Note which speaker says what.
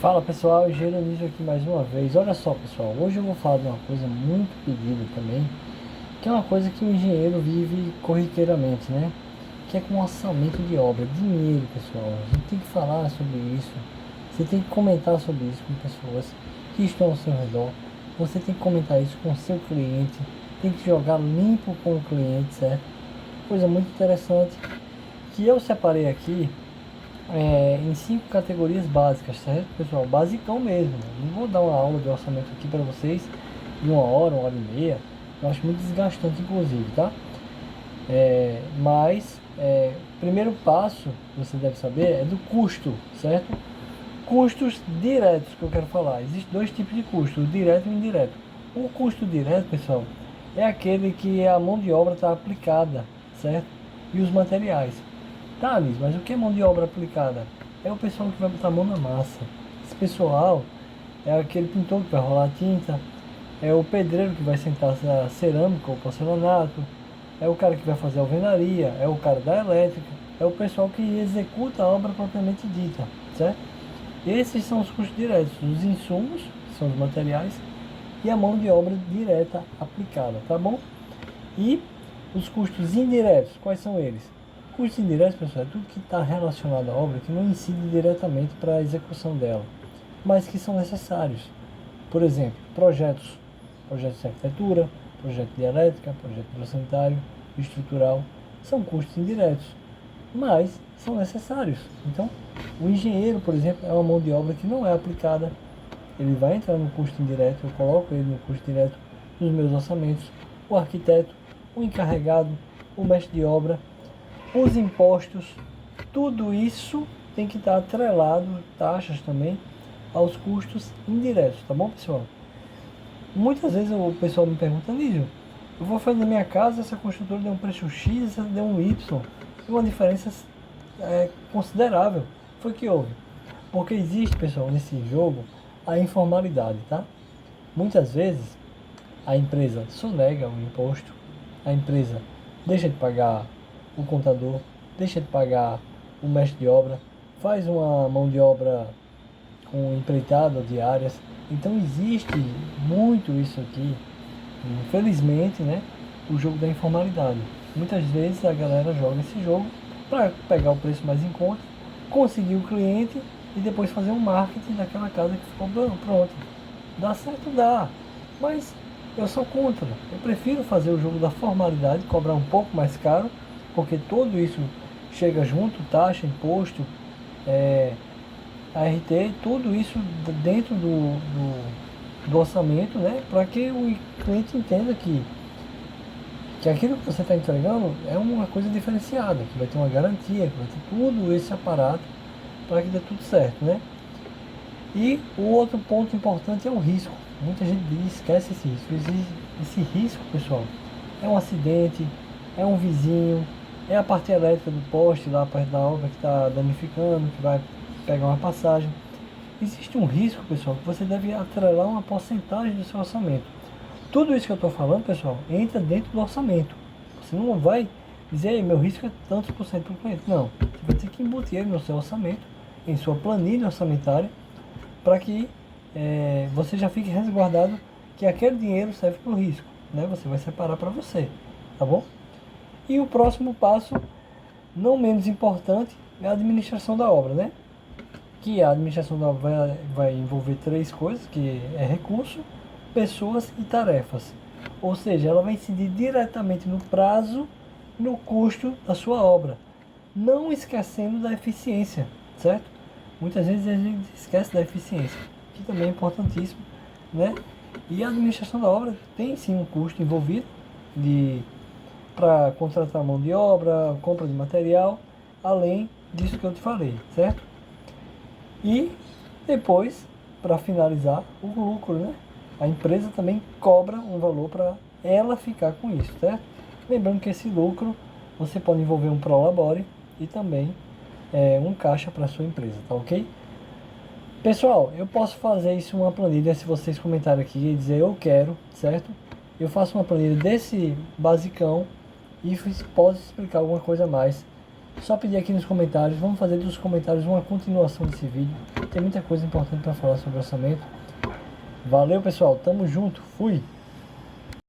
Speaker 1: Fala pessoal, Geralísio aqui mais uma vez. Olha só pessoal, hoje eu vou falar de uma coisa muito pedida também, que é uma coisa que o engenheiro vive corriqueiramente, né? Que é com orçamento de obra, dinheiro pessoal. A gente tem que falar sobre isso, você tem que comentar sobre isso com pessoas que estão ao seu redor, você tem que comentar isso com o seu cliente, tem que jogar limpo com o cliente, certo? Coisa muito interessante que eu separei aqui em 5 categorias básicas, certo, pessoal? Basicão mesmo. Não vou dar uma aula de orçamento aqui para vocês de uma hora e meia. Eu acho muito desgastante, inclusive, tá? Mas primeiro passo que você deve saber é do custo, certo? Custos diretos que eu quero falar. Existem dois tipos de custo, o direto e o indireto. O custo direto, pessoal, é aquele que a mão de obra está aplicada, certo? E os materiais. Tá, Liz, mas o que é mão de obra aplicada? É o pessoal que vai botar a mão na massa. Esse pessoal é aquele pintor que vai rolar tinta, é o pedreiro que vai sentar a cerâmica ou porcelanato, é o cara que vai fazer a alvenaria, é o cara da elétrica, é o pessoal que executa a obra propriamente dita, certo? Esses são os custos diretos, os insumos, que são os materiais, e a mão de obra direta aplicada, tá bom? E os custos indiretos, quais são eles? Custos indiretos, pessoal, é tudo que está relacionado à obra que não incide diretamente para a execução dela, mas que são necessários. Por exemplo, projetos de arquitetura, projeto de elétrica, projeto hidrossanitário, estrutural, são custos indiretos, mas são necessários. Então, o engenheiro, por exemplo, é uma mão de obra que não é aplicada, ele vai entrar no custo indireto, eu coloco ele no custo direto nos meus orçamentos. O arquiteto, o encarregado, o mestre de obra, os impostos, tudo isso tem que estar atrelado, taxas também, aos custos indiretos, tá bom, pessoal? Muitas vezes o pessoal me pergunta, Lígio, eu vou fazer na minha casa, essa construtora deu um preço X, essa deu um Y, e uma diferença considerável. Foi que houve. Porque existe, pessoal, nesse jogo, a informalidade, tá? Muitas vezes a empresa sonega o imposto, a empresa deixa de pagar o contador, deixa de pagar o mestre de obra, faz uma mão de obra com empreitada diárias. Então existe muito isso aqui, infelizmente, né? O jogo da informalidade. Muitas vezes a galera joga esse jogo para pegar o preço mais em conta, conseguir o cliente e depois fazer um marketing daquela casa que ficou pronta. Dá certo? Dá. Mas eu sou contra. Eu prefiro fazer o jogo da formalidade, cobrar um pouco mais caro, porque tudo isso chega junto, taxa, imposto, ART, tudo isso dentro do orçamento, né? Para que o cliente entenda que aquilo que você está entregando é uma coisa diferenciada, que vai ter uma garantia, que vai ter tudo esse aparato para que dê tudo certo, né? E o outro ponto importante é o risco. Muita gente esquece esse risco. Esse risco, pessoal, é um acidente, é um vizinho, é a parte elétrica do poste lá perto da obra que está danificando, que vai pegar uma passagem. Existe um risco, pessoal, que você deve atrelar uma porcentagem do seu orçamento. Tudo isso que eu estou falando, pessoal, entra dentro do orçamento. Você não vai dizer, meu risco é tantos por cento para o cliente. Não, você vai ter que embutir ele no seu orçamento, em sua planilha orçamentária, para que você já fique resguardado que aquele dinheiro serve para o risco, né? Você vai separar para você, tá bom? E o próximo passo, não menos importante, é a administração da obra, né? Que a administração da obra vai envolver 3 coisas, que é recurso, pessoas e tarefas. Ou seja, ela vai incidir diretamente no prazo, no custo da sua obra, não esquecendo da eficiência, certo? Muitas vezes a gente esquece da eficiência, que também é importantíssimo, né? E a administração da obra tem sim um custo envolvido para contratar mão de obra, compra de material, além disso que eu te falei, certo? E depois, para finalizar, o lucro, né? A empresa também cobra um valor para ela ficar com isso, certo? Lembrando que esse lucro você pode envolver um prolabore e também um caixa para sua empresa, tá ok? Pessoal, eu posso fazer isso uma planilha se vocês comentarem aqui e dizer eu quero, certo? Eu faço uma planilha desse basicão e posso explicar alguma coisa a mais Só pedir aqui nos comentários, vamos fazer dos comentários uma continuação desse vídeo. Tem muita coisa importante para falar sobre orçamento. Valeu, pessoal, tamo junto, fui!